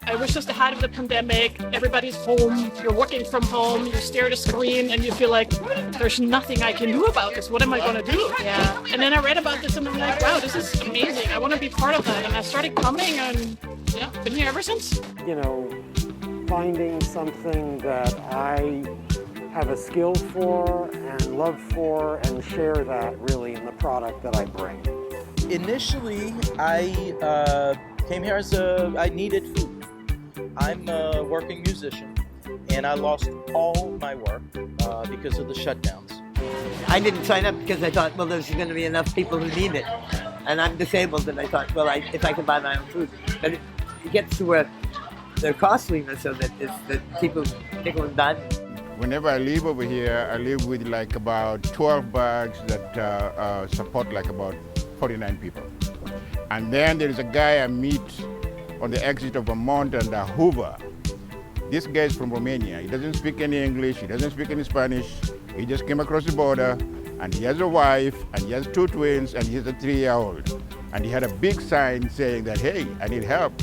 I was just ahead of the pandemic. Everybody's home. You're working from home. You stare at a screen and you feel like there's nothing I can do about this. What am I going to do? Yeah. And then I read about this and I'm like, wow, this is amazing. I want to be part of that. And I started coming and yeah, been here ever since. You know, finding something that I have a skill for and love for and share that really in the product that I bring. Initially, I came here as I needed food. I'm a working musician, and I lost all my work because of the shutdowns. I didn't sign up because I thought, well, there's going to be enough people who need it. And I'm disabled, and I thought, well, if I can buy my own food. But it gets to where they're costliness so that people and bad. Whenever I live over here, I live with like about 12 bags that support like about 49 people. And then there is a guy I meet on the exit of Vermont and Hoover. This guy is from Romania. He doesn't speak any English, he doesn't speak any Spanish. He just came across the border and he has a wife and he has 2 twins and he has a 3-year-old. And he had a big sign saying that, hey, I need help.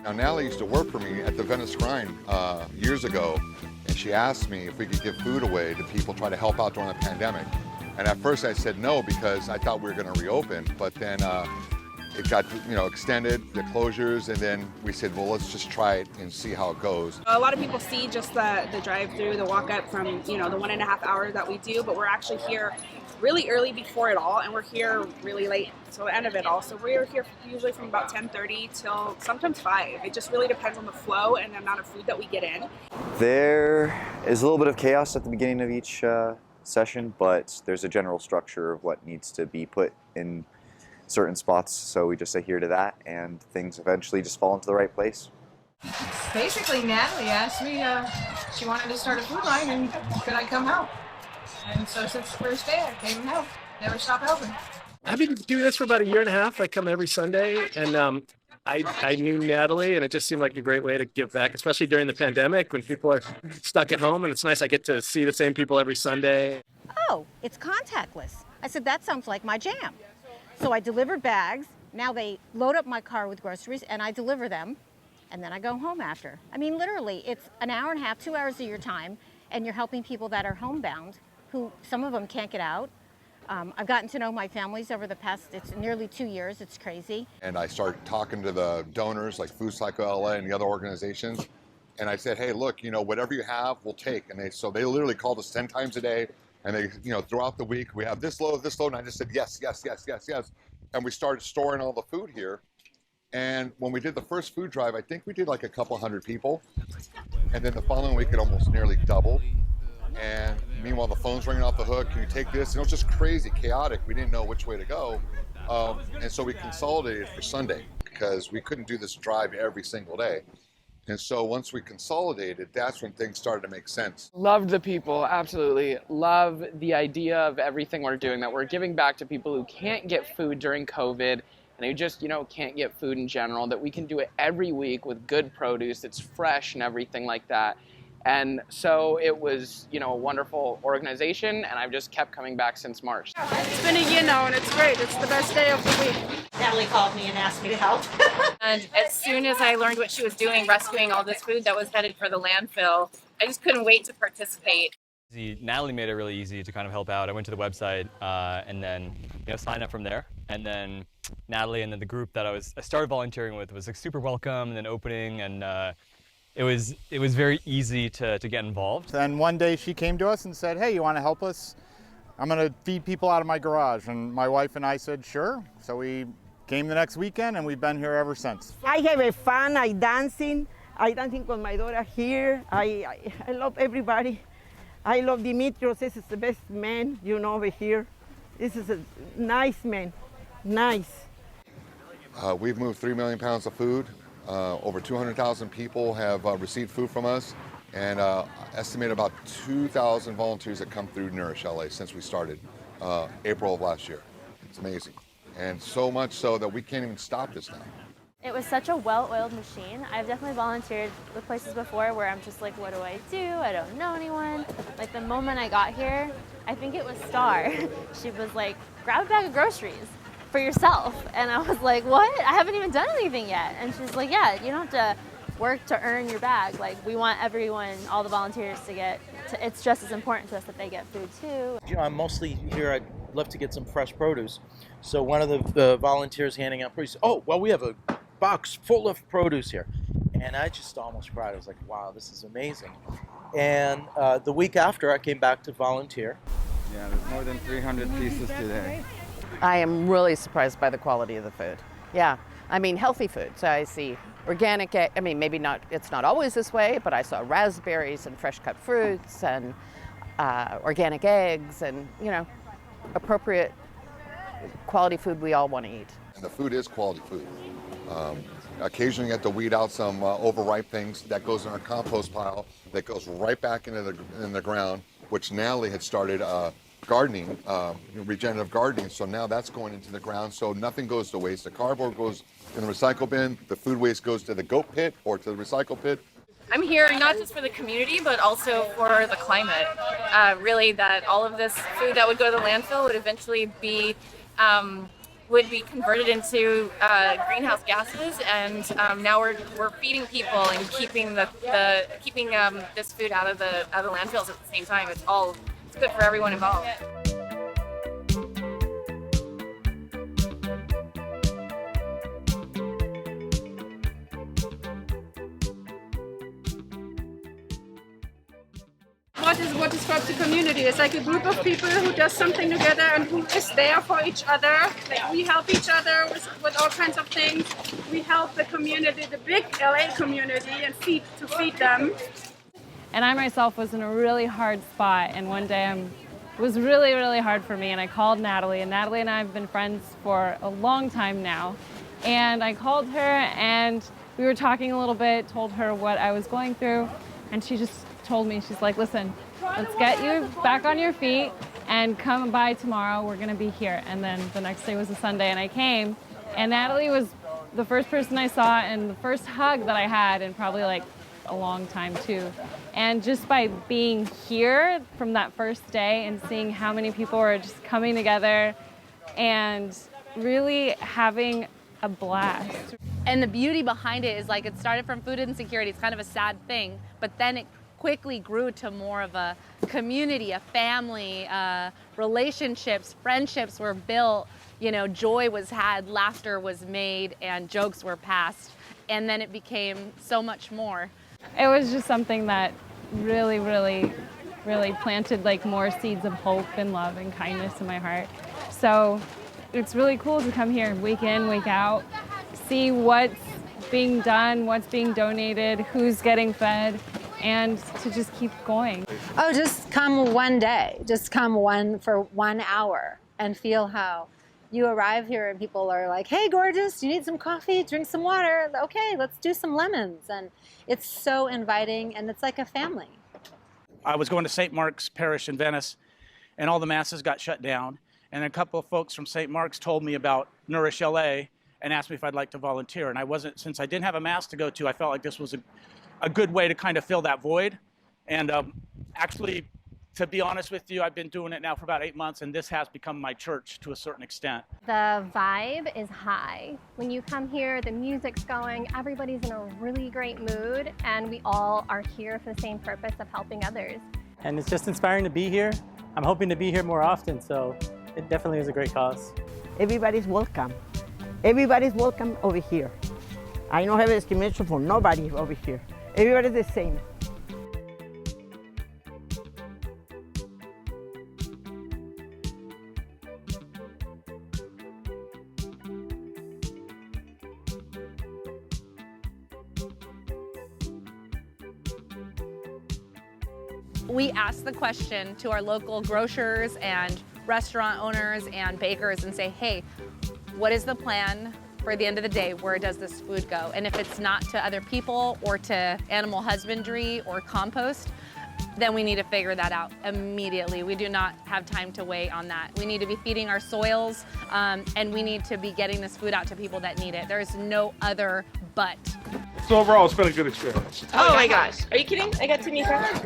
Now, Natalie used to work for me at the Venice Grind years ago, and she asked me if we could give food away to people trying to help out during the pandemic. And at first I said no because I thought we were going to reopen, but then it got extended, the closures, and then we said, well, let's just try it and see how it goes. A lot of people see just the drive-through, the walk-up from, the 1.5 hours that we do, but we're actually here really early before it all, and we're here really late till the end of it all. So we're here usually from about 10:30 till sometimes 5. It just really depends on the flow and the amount of food that we get in. There is a little bit of chaos at the beginning of each session, but there's a general structure of what needs to be put in certain spots, so we just adhere to that, and things eventually just fall into the right place. Basically, Natalie asked me, she wanted to start a food line, and could I come help? And so since the first day, I came and helped. Never stopped helping. I've been doing this for about 1.5 years. I come every Sunday, and I knew Natalie, and it just seemed like a great way to give back, especially during the pandemic when people are stuck at home, and it's nice I get to see the same people every Sunday. Oh, it's contactless. I said, that sounds like my jam. So I deliver bags. Now they load up my car with groceries, and I deliver them, and then I go home after. I mean, literally, it's 1.5 hours, 2 hours of your time, and you're helping people that are homebound, who some of them can't get out. I've gotten to know my families over the past, it's nearly 2 years, it's crazy. And I started talking to the donors like Food Cycle LA and the other organizations. And I said, hey, look, whatever you have, we'll take. And they literally called us 10 times a day. And they, throughout the week, we have this load. And I just said, yes, yes, yes, yes, yes. And we started storing all the food here. And when we did the first food drive, I think we did like a couple hundred people. And then the following week, it almost nearly doubled. And meanwhile, the phone's ringing off the hook. Can you take this? And it was just crazy, chaotic. We didn't know which way to go. And so we consolidated for Sunday because we couldn't do this drive every single day. And so once we consolidated, that's when things started to make sense. Loved the people, absolutely. Love the idea of everything we're doing, that we're giving back to people who can't get food during COVID and who just, can't get food in general, that we can do it every week with good produce, it's fresh and everything like that. And so it was, a wonderful organization, and I've just kept coming back since March. It's been a year now, and it's great. It's the best day of the week. Natalie called me and asked me to help. And as soon as I learned what she was doing, rescuing all this food that was headed for the landfill, I just couldn't wait to participate. Natalie made it really easy to kind of help out. I went to the website and then signed up from there. And then Natalie and then the group that I started volunteering with was like super welcome and then opening, and it was very easy to get involved. And one day she came to us and said, hey, you want to help us? I'm going to feed people out of my garage. And my wife and I said, sure. So we came the next weekend and we've been here ever since. I have a fun, I dancing with my daughter here. I love everybody. I love Dimitrios, this is the best man, over here. This is a nice man, nice. We've moved 3 million pounds of food. Over 200,000 people have received food from us, and estimate about 2,000 volunteers that come through nourish.la since we started April of last year. It's amazing. And so much so that we can't even stop this now. It was such a well-oiled machine. I've definitely volunteered with places before where I'm just like, what do? I don't know anyone. Like the moment I got here, I think it was Star. She was like, grab a bag of groceries for yourself. And I was like, what? I haven't even done anything yet. And she's like, yeah, you don't have to work to earn your bag. Like, we want everyone, all the volunteers it's just as important to us that they get food too. You know, I'm mostly here, I'd love to get some fresh produce. So one of the volunteers handing out produce, oh, well, we have a box full of produce here. And I just almost cried. I was like, wow, this is amazing. And the week after, I came back to volunteer. Yeah, there's more than 300 pieces today. I am really surprised by the quality of the food. Yeah, I mean, healthy food. So I see organic, I mean, maybe not, it's not always this way, but I saw raspberries and fresh cut fruits and organic eggs and, you know, appropriate quality food we all want to eat. And the food is quality food. Occasionally you have to weed out some overripe things that goes in our compost pile that goes right back into the ground, which Natalie had started gardening, regenerative gardening. So now that's going into the ground, so nothing goes to waste. The cardboard goes in the recycle bin, the food waste goes to the goat pit or to the recycle pit. I'm here not just for the community, but also for the climate. Really, that all of this food that would go to the landfill would eventually be converted into greenhouse gases, and now we're feeding people and keeping this food out of the landfills at the same time. It's good for everyone involved. What is Coptic community? It's like a group of people who does something together and who is there for each other. Like, we help each other with all kinds of things. We help the community, the big LA community, and feed them. And I myself was in a really hard spot, and one day it was really, really hard for me, and I called Natalie, and Natalie and I have been friends for a long time now. And I called her, and we were talking a little bit, told her what I was going through, and she just told me, she's like, listen, let's get you back on your feet and come by tomorrow. We're gonna be here. And then the next day was a Sunday, and I came, and Natalie was the first person I saw and the first hug that I had in probably like a long time too. And just by being here from that first day and seeing how many people were just coming together and really having a blast. And the beauty behind it is, like, it started from food insecurity. It's kind of a sad thing, but then it quickly grew to more of a community, a family, relationships, friendships were built, you know, joy was had, laughter was made, and jokes were passed. And then it became so much more. It was just something that really, really, really planted like more seeds of hope and love and kindness in my heart. So it's really cool to come here week in, week out, see what's being done, what's being donated, who's getting fed, and to just keep going. Oh, just come one day, just come for 1 hour and feel how you arrive here and people are like, hey, gorgeous, you need some coffee, drink some water. Okay, let's do some lemons. And it's so inviting, and it's like a family. I was going to St. Mark's Parish in Venice, and all the masses got shut down. And a couple of folks from St. Mark's told me about nourish.la and asked me if I'd like to volunteer. And since I didn't have a mass to go to, I felt like this was a good way to kind of fill that void. And actually, to be honest with you, I've been doing it now for about 8 months, and this has become my church to a certain extent. The vibe is high. When you come here, the music's going, everybody's in a really great mood, and we all are here for the same purpose of helping others. And it's just inspiring to be here. I'm hoping to be here more often, so it definitely is a great cause. Everybody's welcome. Everybody's welcome over here. I don't have a discrimination for nobody over here. Everybody's the same. We asked the question to our local grocers and restaurant owners and bakers and say, hey, what is the plan for the end of the day? Where does this food go? And if it's not to other people or to animal husbandry or compost, then we need to figure that out immediately. We do not have time to wait on that. We need to be feeding our soils, and we need to be getting this food out to people that need it. There is no other but. So overall, it's been a good experience. Oh my gosh. Are you kidding? I got to meet her.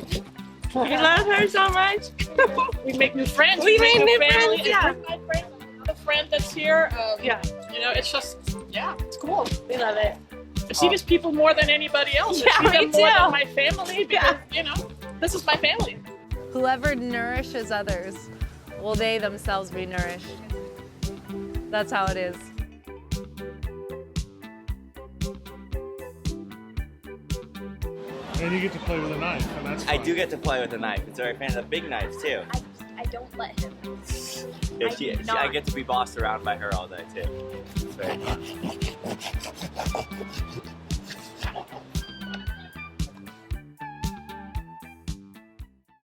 We love her so much. We make new friends. We make new family. friends, yeah. My friend, another friend that's here. Yeah. You know, it's just, yeah, it's cool. We love it. I see these people more than anybody else. Yeah, I see them me more too. than my family because, you know, this is my family. Whoever nourishes others, will they themselves be nourished? That's how it is. And you get to play with a knife, and that's I fun. do get to play with a knife. It's a very fan of big knives too. I don't let him. I get to be bossed around by her all day too. It's very fun.